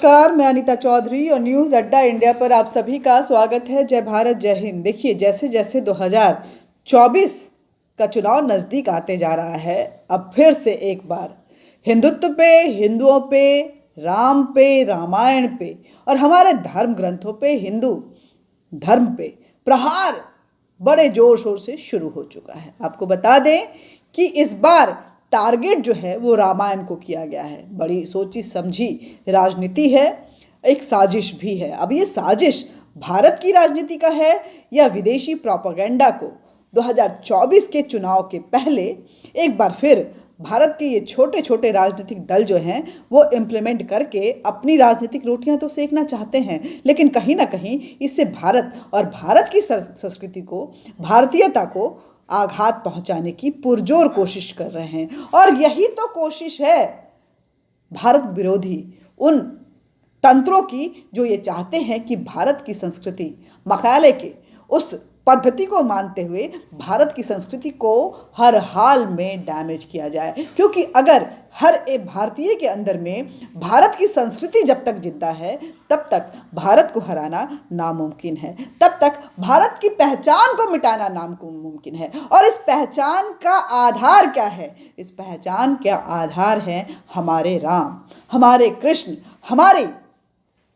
नमस्कार, मैं अनीता चौधरी और न्यूज़ अड्डा इंडिया पर आप सभी का स्वागत है। जय भारत, जय हिंद। देखिए, जैसे जैसे 2024 का चुनाव नज़दीक आते जा रहा है, अब फिर से एक बार हिंदुत्व पे, हिंदुओं पे, राम पे, रामायण पे और हमारे धर्म ग्रंथों पे, हिंदू धर्म पे प्रहार बड़े जोर शोर से शुरू हो चुका है। आपको बता दें कि इस बार टारगेट जो है वो रामायण को किया गया है। बड़ी सोची समझी राजनीति है, एक साजिश भी है। अब ये साजिश भारत की राजनीति का है या विदेशी प्रोपेगेंडा को 2024 के चुनाव के पहले एक बार फिर भारत के ये छोटे छोटे राजनीतिक दल जो हैं वो इम्प्लीमेंट करके अपनी राजनीतिक रोटियां तो सेकना चाहते हैं, लेकिन कहीं ना कहीं इससे भारत और भारत की संस्कृति को, भारतीयता को आघात पहुंचाने की पुरजोर कोशिश कर रहे हैं। और यही तो कोशिश है भारत विरोधी उन तंत्रों की जो ये चाहते हैं कि भारत की संस्कृति, मकाले के उस पद्धति को मानते हुए भारत की संस्कृति को हर हाल में डैमेज किया जाए। क्योंकि अगर हर एक भारतीय के अंदर में भारत की संस्कृति जब तक जिंदा है तब तक भारत को हराना नामुमकिन है, तब तक भारत की पहचान को मिटाना नामुमकिन है। और इस पहचान का आधार क्या है? इस पहचान का आधार है हमारे राम, हमारे कृष्ण, हमारी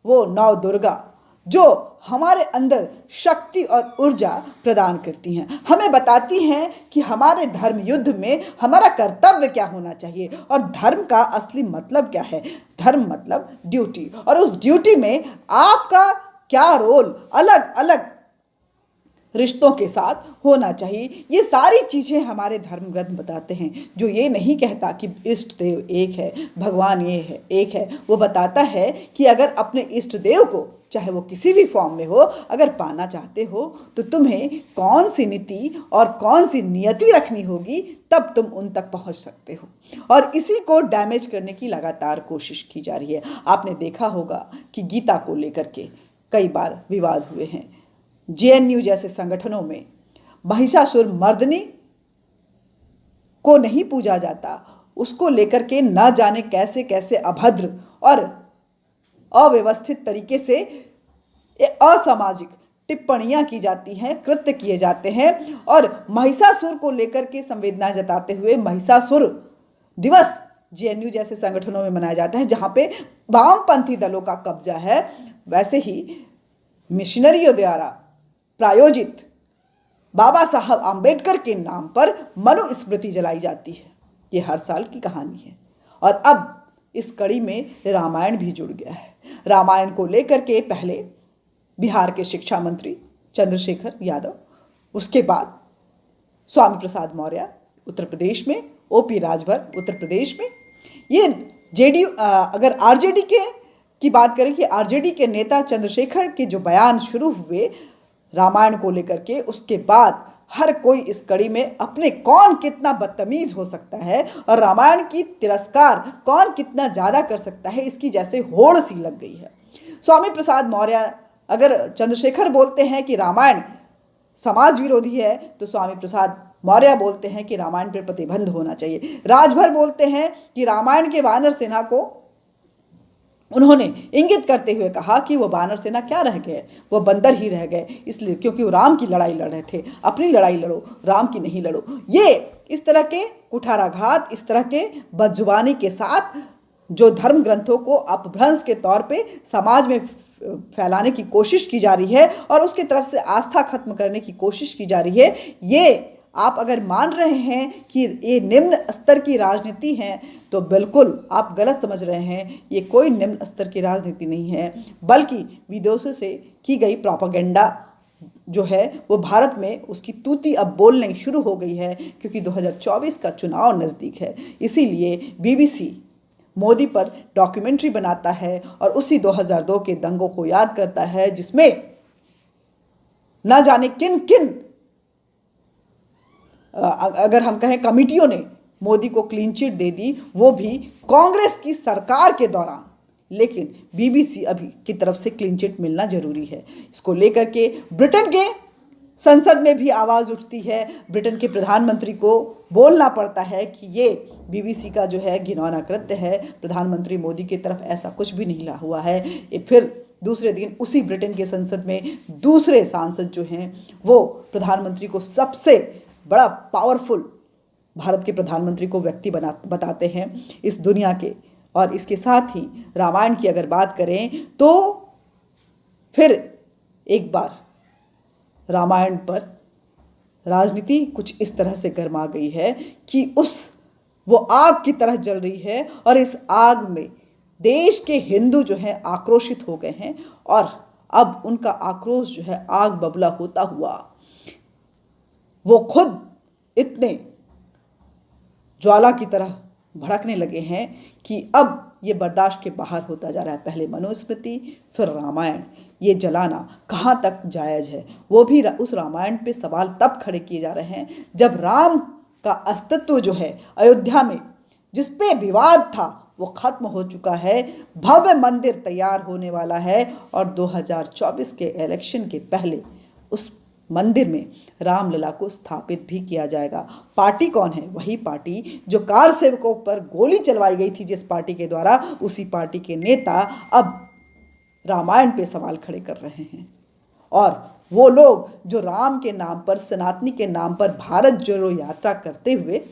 वो नव दुर्गा जो हमारे अंदर शक्ति और ऊर्जा प्रदान करती हैं, हमें बताती हैं कि हमारे धर्म युद्ध में हमारा कर्तव्य क्या होना चाहिए और धर्म का असली मतलब क्या है। धर्म मतलब ड्यूटी, और उस ड्यूटी में आपका क्या रोल अलग अलग रिश्तों के साथ होना चाहिए। ये सारी चीज़ें हमारे धर्म ग्रंथ बताते हैं। जो ये नहीं कहता कि इष्ट देव एक है, भगवान ये है, एक है। वो बताता है कि अगर अपने इष्ट देव को, चाहे वो किसी भी फॉर्म में हो, अगर पाना चाहते हो तो तुम्हें कौन सी नीति और कौन सी नियति रखनी होगी, तब तुम उन तक पहुंच सकते हो। और इसी को डैमेज करने की लगातार कोशिश की जा रही है। आपने देखा होगा कि गीता को लेकर के कई बार विवाद हुए हैं। जेएनयू जैसे संगठनों में महिषासुर मर्दनी को नहीं पूजा जाता, उसको लेकर के न जाने कैसे कैसे अभद्र और अव्यवस्थित तरीके से असामाजिक टिप्पणियां की जाती हैं, कृत्य किए जाते हैं। और महिषासुर को लेकर के संवेदना जताते हुए महिषासुर दिवस जेएनयू जैसे संगठनों में मनाया जाता है, जहां पे वामपंथी दलों का कब्जा है। वैसे ही मिशनरियों द्वारा प्रायोजित बाबा साहब आम्बेडकर के नाम पर मनुस्मृति जलाई जाती है। ये हर साल की कहानी है। और अब इस कड़ी में रामायण भी जुड़ गया है। रामायण को लेकर के पहले बिहार के शिक्षा मंत्री चंद्रशेखर यादव, उसके बाद स्वामी प्रसाद मौर्य उत्तर प्रदेश में, ओपी राजभर उत्तर प्रदेश में, ये जेडीयू, अगर आरजेडी की बात करें कि आरजेडी के नेता चंद्रशेखर के जो बयान शुरू हुए रामायण को लेकर के, उसके बाद हर कोई इस कड़ी में अपने कौन कितना बदतमीज हो सकता है और रामायण की तिरस्कार कौन कितना ज़्यादा कर सकता है, इसकी जैसे होड़ सी लग गई है। स्वामी प्रसाद मौर्य, अगर चंद्रशेखर बोलते हैं कि रामायण समाज विरोधी है, तो स्वामी प्रसाद मौर्य बोलते हैं कि रामायण पर प्रतिबंध होना चाहिए। राजभर बोलते हैं कि रामायण के वानर सेना को उन्होंने इंगित करते हुए कहा कि वो वानर सेना क्या रह गए, वो बंदर ही रह गए, इसलिए क्योंकि वो राम की लड़ाई लड़ रहे थे। अपनी लड़ाई लड़ो, राम की नहीं लड़ो। ये इस तरह के कुठाराघात, इस तरह के बदजुबानी के साथ जो धर्म ग्रंथों को अपभ्रंश के तौर पे समाज में फैलाने की कोशिश की जा रही है और उसकी तरफ से आस्था खत्म करने की कोशिश की जा रही है, ये आप अगर मान रहे हैं कि ये निम्न स्तर की राजनीति है तो बिल्कुल आप गलत समझ रहे हैं। ये कोई निम्न स्तर की राजनीति नहीं है, बल्कि विदेशों से की गई प्रोपेगेंडा जो है वो भारत में उसकी तूती अब बोलने शुरू हो गई है, क्योंकि 2024 का चुनाव नज़दीक है। इसीलिए बीबीसी मोदी पर डॉक्यूमेंट्री बनाता है और उसी 2002 के दंगों को याद करता है, जिसमें न जाने किन किन, अगर हम कहें कमिटियों ने मोदी को क्लीन चिट दे दी, वो भी कांग्रेस की सरकार के दौरान। लेकिन बीबीसी अभी की तरफ से क्लीन चिट मिलना जरूरी है। इसको लेकर के ब्रिटेन के संसद में भी आवाज़ उठती है, ब्रिटेन के प्रधानमंत्री को बोलना पड़ता है कि ये बीबीसी का जो है घिनौना कृत्य है, प्रधानमंत्री मोदी की तरफ ऐसा कुछ भी नहीं ला हुआ है। ये फिर दूसरे दिन उसी ब्रिटेन के संसद में दूसरे सांसद जो हैं वो प्रधानमंत्री को सबसे बड़ा पावरफुल भारत के प्रधानमंत्री को व्यक्ति बताते हैं इस दुनिया के। और इसके साथ ही रामायण की अगर बात करें तो फिर एक बार रामायण पर राजनीति कुछ इस तरह से गर्मा गई है कि वो आग की तरह जल रही है और इस आग में देश के हिंदू जो हैं आक्रोशित हो गए हैं और अब उनका आक्रोश जो है आग बबूला होता हुआ वो खुद इतने ज्वाला की तरह भड़कने लगे हैं कि अब ये बर्दाश्त के बाहर होता जा रहा है। पहले मनुस्मृति फिर रामायण, ये जलाना कहाँ तक जायज़ है? वो भी उस रामायण पे सवाल तब खड़े किए जा रहे हैं जब राम का अस्तित्व जो है अयोध्या में जिस पे विवाद था वो खत्म हो चुका है, भव्य मंदिर तैयार होने वाला है और 2024 के इलेक्शन के पहले उस मंदिर में रामलला को स्थापित भी किया जाएगा। पार्टी कौन है? वही पार्टी जो कार सेवकों पर गोली चलवाई गई थी जिस पार्टी के द्वारा, उसी पार्टी के नेता अब रामायण पे सवाल खड़े कर रहे हैं। और वो लोग जो राम के नाम पर, सनातनी के नाम पर भारत जोड़ो यात्रा करते हुए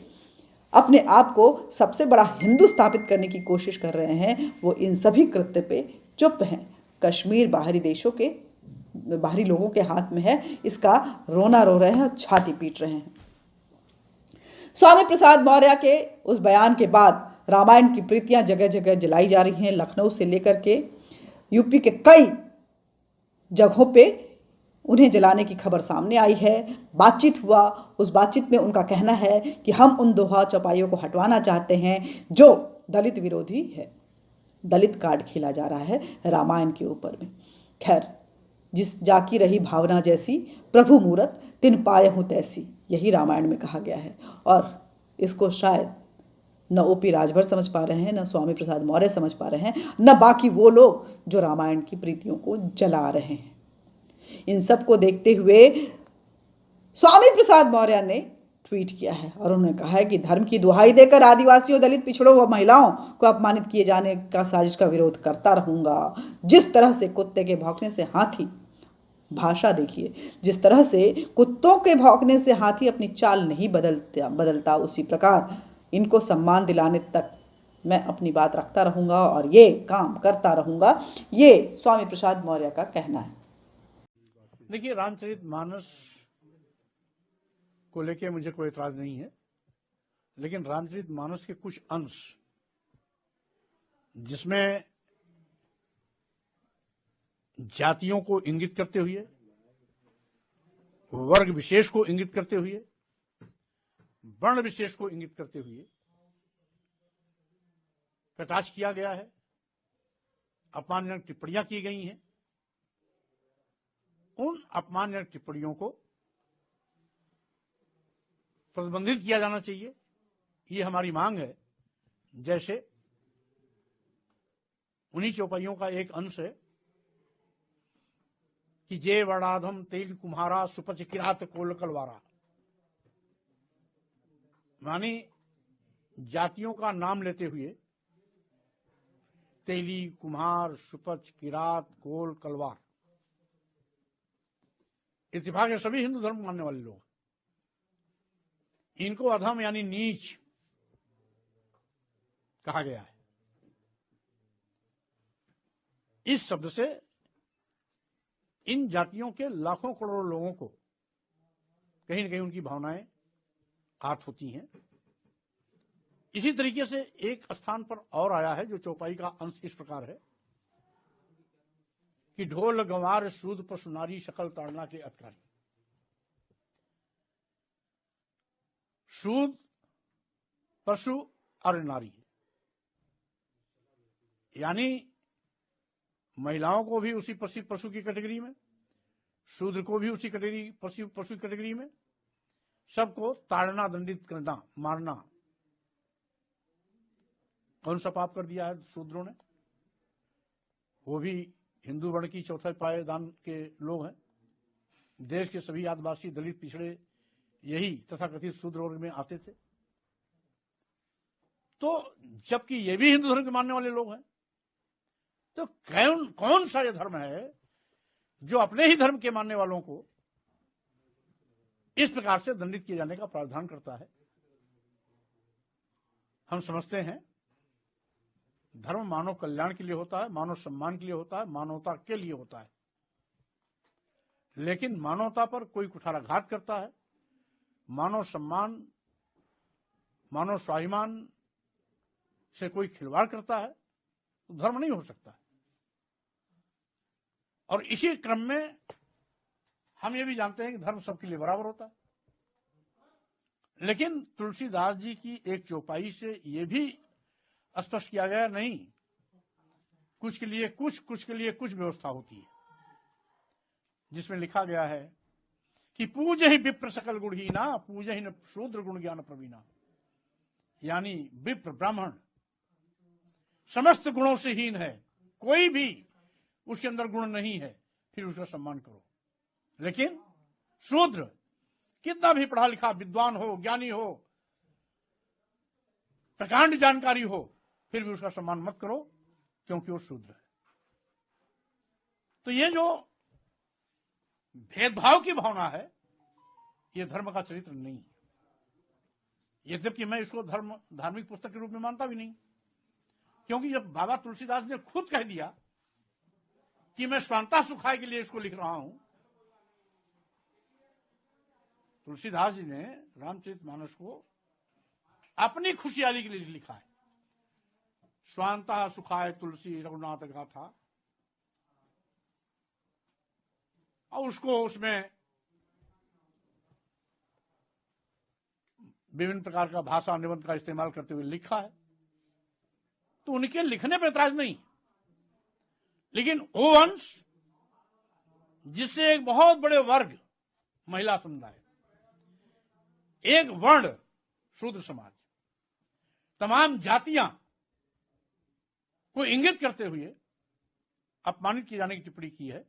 अपने आप को सबसे बड़ा हिंदू स्थापित करने की कोशिश कर रहे हैं, वो इन सभी कृत्य पे चुप हैं। कश्मीर बाहरी देशों के, बाहरी लोगों के हाथ में है, इसका रोना रो रहे हैं और छाती पीट रहे हैं। स्वामी प्रसाद मौर्य के उस बयान के बाद रामायण की प्रीतियां जगह जगह जलाई जा रही हैं। लखनऊ से लेकर के यूपी के कई जगहों पे उन्हें जलाने की खबर सामने आई है। बातचीत हुआ, उस बातचीत में उनका कहना है कि हम उन दोहा चौपाइयों को हटवाना चाहते हैं जो दलित विरोधी है। दलित कार्ड खेला जा रहा है रामायण के ऊपर में। खैर, जिस जाकी रही भावना जैसी प्रभु मूरत तिन पायहु तैसी, यही रामायण में कहा गया है। और इसको शायद न ओपी राजभर समझ पा रहे हैं, न स्वामी प्रसाद मौर्य समझ पा रहे हैं, न बाकी वो लोग जो रामायण की प्रीतियों को जला रहे हैं। इन सब को देखते हुए स्वामी प्रसाद मौर्य ने ट्वीट किया है और उन्होंने कहा है कि धर्म की दुहाई देकर आदिवासियों, दलित, पिछड़ों व महिलाओं को अपमानित किए जाने का साजिश का विरोध करता रहूंगा। जिस तरह से कुत्ते के भौंकने से हाथी, भाषा देखिए, जिस तरह से कुत्तों के भौंकने से हाथी अपनी चाल नहीं बदलता, उसी प्रकार इनको सम्मान दिलाने तक मैं अपनी बात रखता रहूंगा और ये काम करता रहूंगा। ये स्वामी प्रसाद मौर्य का कहना है। देखिए, रामचरितमानस को लेके मुझे कोई एतराज नहीं है, लेकिन रामचरितमानस के कुछ अंश जिसमें जातियों को इंगित करते हुए, वर्ग विशेष को इंगित करते हुए, वर्ण विशेष को इंगित करते हुए कटाक्ष किया गया है, अपमानजनक टिप्पणियां की गई हैं, उन अपमानजनक टिप्पणियों को प्रतिबंधित किया जाना चाहिए। ये हमारी मांग है। जैसे उन्हीं चौपाइयों का एक अंश है कि जे वर्णाधम तेल कुम्हारा सुपच किरात कोल कलवारा, मानी जातियों का नाम लेते हुए तेली, कुम्हार, सुपच, किरात, कोल, कलवार, इत्तेफाक है सभी हिंदू धर्म मानने वाले लोग, इनको अधम यानी नीच कहा गया है। इस शब्द से इन जातियों के लाखों करोड़ों लोगों को कहीं न कहीं उनकी भावनाएं आहत होती हैं। इसी तरीके से एक स्थान पर और आया है जो चौपाई का अंश इस प्रकार है कि ढोल गंवार सूद पशु नारी शकल ताड़ना के अधिकारी। सूद पशु और नारी, यानी महिलाओं को भी उसी पशु की कैटेगरी में, शूद्र को भी उसी कैटेगरी पशु कैटेगरी में, सबको ताड़ना, दंडित करना, मारना। कौन सा पाप कर दिया है शूद्रों ने? वो भी हिंदू वर्ण की चौथे पायदान के लोग हैं, देश के सभी आदिवासी, दलित, पिछड़े यही तथाकथित शूद्र वर्ग में आते थे। तो जबकि ये भी हिंदू धर्म के मानने वाले लोग हैं, तो कौन सा ये धर्म है जो अपने ही धर्म के मानने वालों को इस प्रकार से दंडित किए जाने का प्रावधान करता है? हम समझते हैं धर्म मानव कल्याण के लिए होता है, मानव सम्मान के लिए होता है, मानवता के लिए होता है। लेकिन मानवता पर कोई कुठाराघात करता है, मानव सम्मान, मानव स्वाभिमान से कोई खिलवाड़ करता है, तो धर्म नहीं हो सकता। और इसी क्रम में हम ये भी जानते हैं कि धर्म सबके लिए बराबर होता है। लेकिन तुलसीदास जी की एक चौपाई से ये भी स्पष्ट किया गया, नहीं, कुछ के लिए कुछ, कुछ के लिए कुछ व्यवस्था होती है, जिसमें लिखा गया है कि पूज ही विप्र सकल गुणहीना, पूज ही न शूद्र गुण ज्ञान प्रवीणा। यानी विप्र ब्राह्मण समस्त गुणों से हीन है, कोई भी उसके अंदर गुण नहीं है, फिर उसका सम्मान करो। लेकिन शूद्र कितना भी पढ़ा लिखा विद्वान हो, ज्ञानी हो, प्रकांड जानकारी हो, फिर भी उसका सम्मान मत करो, क्योंकि वो शूद्र है। तो ये जो भेदभाव की भावना है, ये धर्म का चरित्र नहीं है। यद्यपि मैं इसको धार्मिक पुस्तक के रूप में मानता भी नहीं, क्योंकि जब बाबा तुलसीदास ने खुद कह दिया कि मैं स्वांता सुखाय के लिए इसको लिख रहा हूं। तुलसीदास जी ने रामचरितमानस को अपनी खुशहाली के लिए लिखा है। स्वांता सुखाय तुलसी रघुनाथ गाथा, और उसको उसमें विभिन्न प्रकार का भाषा निबंध का इस्तेमाल करते हुए लिखा है। तो उनके लिखने पर ऐतराज नहीं, लेकिन वो अंश जिससे एक बहुत बड़े वर्ग, महिला समुदाय, एक वर्ण शूद्र समाज, तमाम जातियां को इंगित करते हुए अपमानित किए जाने की टिप्पणी की है,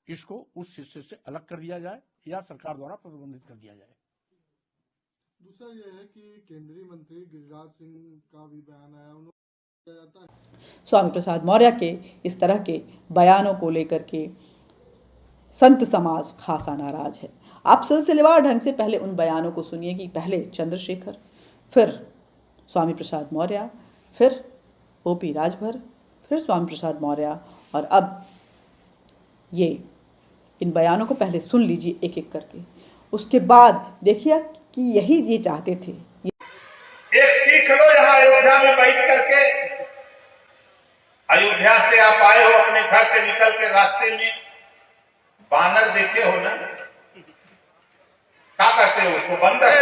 इसको उस हिस्से से अलग कर दिया जाए या सरकार द्वारा प्रतिबंधित कर दिया जाए। दूसरा यह है कि केंद्रीय मंत्री गिरिराज सिंह का भी बयान आया, उन्होंने स्वामी प्रसाद मौर्य के इस तरह के बयानों को लेकर के संत समाज खासा नाराज है। आप सिलसिलेवार ढंग से पहले उन बयानों को सुनिए कि पहले चंद्रशेखर, फिर स्वामी प्रसाद मौर्य, फिर ओपी राजभर, फिर स्वामी प्रसाद मौर्य, और अब ये इन बयानों को पहले सुन लीजिए एक एक करके, उसके बाद देखिए कि यही ये चाहते थे। एक सीख लो, यहाँ अयोध्या में बैठ करके, अयोध्या से आप आए हो, अपने घर से निकल के रास्ते में बानर देखे हो ना, क्या कहते हो उसको, बंदर,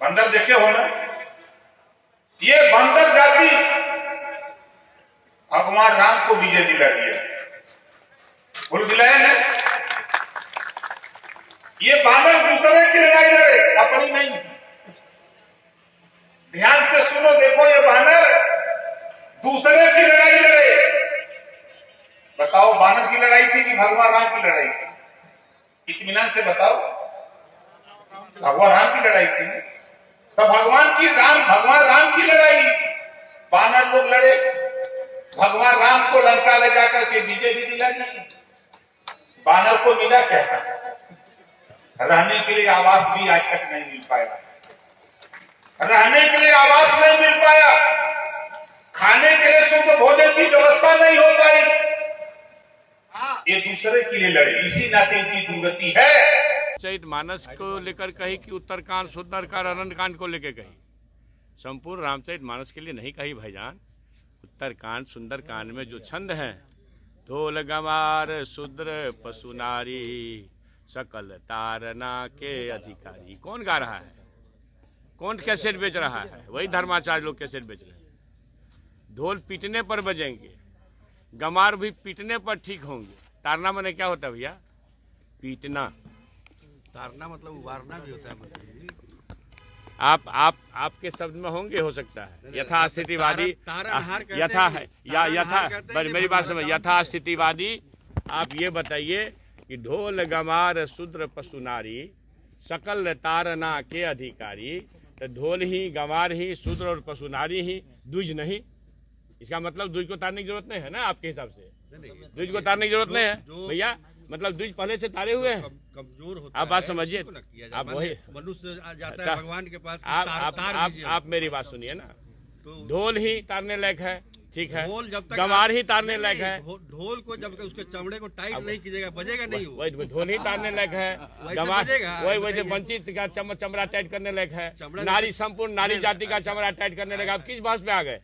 बंदर देखे हो ना। ये बंदर जाति भगवान राम को विजय दिला दिया, भूल दिलाया ना। ये बानर दूसरे की लड़ाई लड़े, अपनी नहीं। ध्यान से सुनो, देखो, ये बानर दूसरे की लड़ाई लड़े। बताओ, बानर की लड़ाई थी कि भगवान राम की लड़ाई थी? इत्मीनान से बताओ, भगवान राम की लड़ाई थी। तो भगवान राम की लड़ाई बानर लोग लड़े, भगवान राम को लंका ले जाकर के विजय भी दिला दी। बानर को मिला क्या था? रहने के लिए आवास भी आज तक नहीं मिल पाया, रहने के लिए आवास नहीं मिल पाया, खाने के लिए शुद्ध भोजन की व्यवस्था नहीं हो पाई। ये दूसरे के लिए लड़े, इसी नाते इनकी दुर्गति है। रामचरितमानस को लेकर कही कि उत्तरकांड, सुंदरकांड, अनंतकांड को लेकर कही, संपूर्ण रामचरितमानस के लिए नहीं कही भाईजान। उत्तरकांड, सुंदरकांड में जो छंद हैं, ढोल गंवार शूद्र पशु नारी सकल तारना के अधिकारी, कौन गा रहा है? कौन कैसेट बेच रहा है? वही धर्माचार्य लोग कैसेट बेच रहे हैं। ढोल पीटने पर बजेंगे, गंवार भी पीटने पर ठीक होंगे। तारना माने क्या होता है भैया? पीटना। तारना मतलब उबारना भी होता है। आपके शब्द में होंगे, हो सकता है यथास्थितिवादी, यथा है या यथा, मेरी बात समझ, यथास्थितिवादी। आप ये बताइए कि ढोल गमार शूद्र पशु नारी सकल तारना के अधिकारी। तो ढोल ही, गमार ही, शूद्र और पशु नारी ही, द्विज नहीं। इसका मतलब द्विज को तारने की जरूरत नहीं है ना आपके हिसाब से? द्विज को तारने की जरूरत नहीं है भैया, मतलब द्विज पहले से तारे हुए हैं। कमजोर होता आप बात समझिए, आप वही मनुष्य जाता है भगवान के पास, आप मेरी बात सुनिए ना। तो ढोल ही तारने लायक है, ठीक है, ढोल जब तक गमार ही तारने लायक है। ढोल को जब तक उसके चमड़े को टाइट नहीं कीजिएगा बजेगा नहीं। वही ढोल ही तारने लायक है, गमार वही वही वंचित का चमड़ा टाइट करने लायक है, नारी संपूर्ण नारी जाति का चमड़ा टाइट करने लायक। आप किस बहस में आ गए?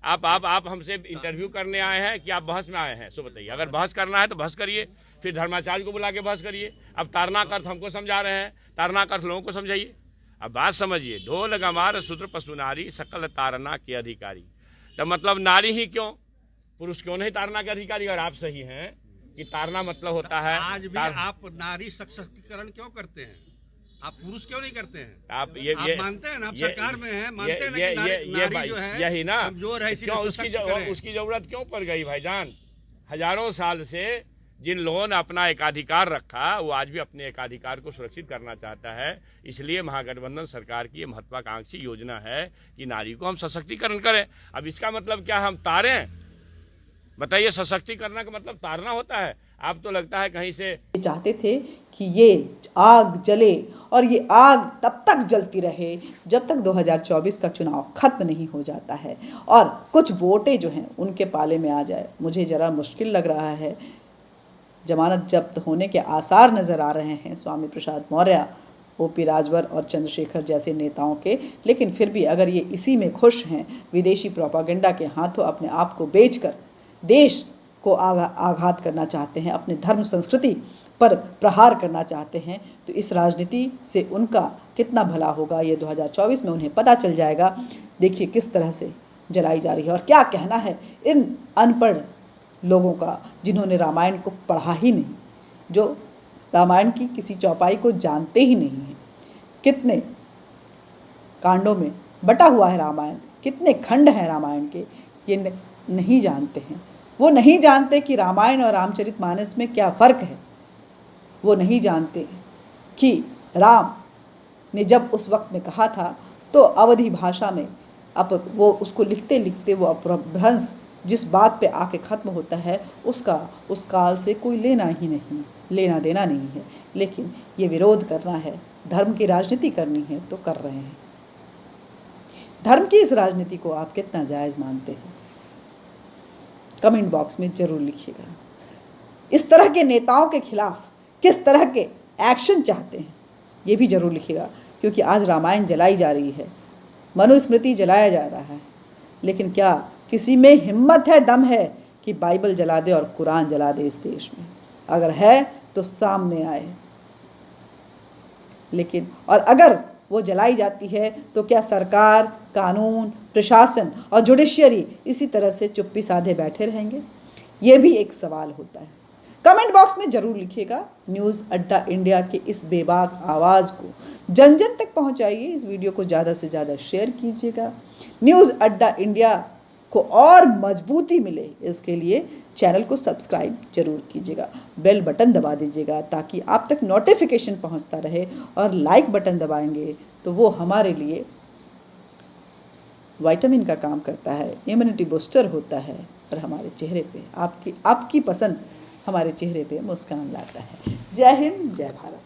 आप हमसे इंटरव्यू करने आए हैं कि आप बहस में आए हैं? सो बताइए। अगर बहस करना है तो बहस करिए, फिर धर्माचार्य को बुला के बहस करिए। अब तारना का अर्थ हमको समझा रहे हैं, तारना का अर्थ लोगों को समझाइए। अब बात समझिए, ढोल गमार शूद्र पशु नारी सकल तारना के अधिकारी। तो मतलब नारी ही क्यों, पुरुष क्यों नहीं तारना के अधिकारी? और आप सही हैं कि तारना मतलब होता है। आज भी आप नारी सशक्तिकरण क्यों करते हैं? आप पुरुष क्यों नहीं करते हैं? आप मानते हैं ना, आप सरकार में हैं, मानते हैं ना कि नारी जो है यही ना कमजोर है, क्यों उसकी जरूरत क्यों पड़ गई भाईजान? हजारों साल से जिन लोगों ने अपना एकाधिकार रखा, वो आज भी अपने एकाधिकार को सुरक्षित करना चाहता है। इसलिए महागठबंधन सरकार की ये महत्वाकांक्षी योजना है कि नारी को हम सशक्तिकरण करें। अब इसका मतलब क्या हम तारें? बताइए, सशक्तिकरण का मतलब तारना होता है? आप तो लगता है कहीं से चाहते थे कि ये आग जले और ये आग तब तक जलती रहे जब तक 2024 का चुनाव खत्म नहीं हो जाता है और कुछ वोटें जो हैं उनके पाले में आ जाए। मुझे ज़रा मुश्किल लग रहा है। जमानत जब्त होने के आसार नज़र आ रहे हैं स्वामी प्रसाद मौर्य, ओपी राजभर और चंद्रशेखर जैसे नेताओं के, लेकिन फिर भी अगर ये इसी में खुश हैं, विदेशी प्रोपागेंडा के हाथों अपने आप को बेचकर देश को आघात करना चाहते हैं, अपने धर्म संस्कृति पर प्रहार करना चाहते हैं, तो इस राजनीति से उनका कितना भला होगा ये 2024 में उन्हें पता चल जाएगा। देखिए किस तरह से जलाई जा रही है। और क्या कहना है इन अनपढ़ लोगों का जिन्होंने रामायण को पढ़ा ही नहीं, जो रामायण की किसी चौपाई को जानते ही नहीं हैं। कितने कांडों में बटा हुआ है रामायण, कितने खंड हैं रामायण के, ये नहीं जानते हैं। वो नहीं जानते कि रामायण और रामचरितमानस में क्या फ़र्क है। वो नहीं जानते कि राम ने जब उस वक्त में कहा था तो अवधी भाषा में अब वो उसको लिखते लिखते वो अपभ्रंश जिस बात पे आके ख़त्म होता है उसका उस काल से कोई लेना देना नहीं है। लेकिन ये विरोध करना है, धर्म की राजनीति करनी है तो कर रहे हैं। धर्म की इस राजनीति को आप कितना जायज़ मानते हैं? कमेंट बॉक्स में ज़रूर लिखिएगा। इस तरह के नेताओं के खिलाफ किस तरह के एक्शन चाहते हैं ये भी ज़रूर लिखिएगा, क्योंकि आज रामायण जलाई जा रही है, मनुस्मृति जलाया जा रहा है, लेकिन क्या किसी में हिम्मत है, दम है कि बाइबल जला दे और कुरान जला दे इस देश में? अगर है तो सामने आए। लेकिन और अगर वो जलाई जाती है तो क्या सरकार, कानून, प्रशासन और जुडिशियरी इसी तरह से चुप्पी साधे बैठे रहेंगे? ये भी एक सवाल होता है। कमेंट बॉक्स में ज़रूर लिखिएगा। न्यूज़ अड्डा इंडिया के इस बेबाक आवाज़ को जन जन तक पहुंचाइए। इस वीडियो को ज़्यादा से ज़्यादा शेयर कीजिएगा। न्यूज़ अड्डा इंडिया को और मजबूती मिले इसके लिए चैनल को सब्सक्राइब जरूर कीजिएगा, बेल बटन दबा दीजिएगा ताकि आप तक नोटिफिकेशन पहुंचता रहे, और लाइक बटन दबाएंगे तो वो हमारे लिए विटामिन का काम करता है, इम्यूनिटी बूस्टर होता है और हमारे चेहरे पे आपकी पसंद हमारे चेहरे पे मुस्कान लाता है। जय हिंद, जय भारत।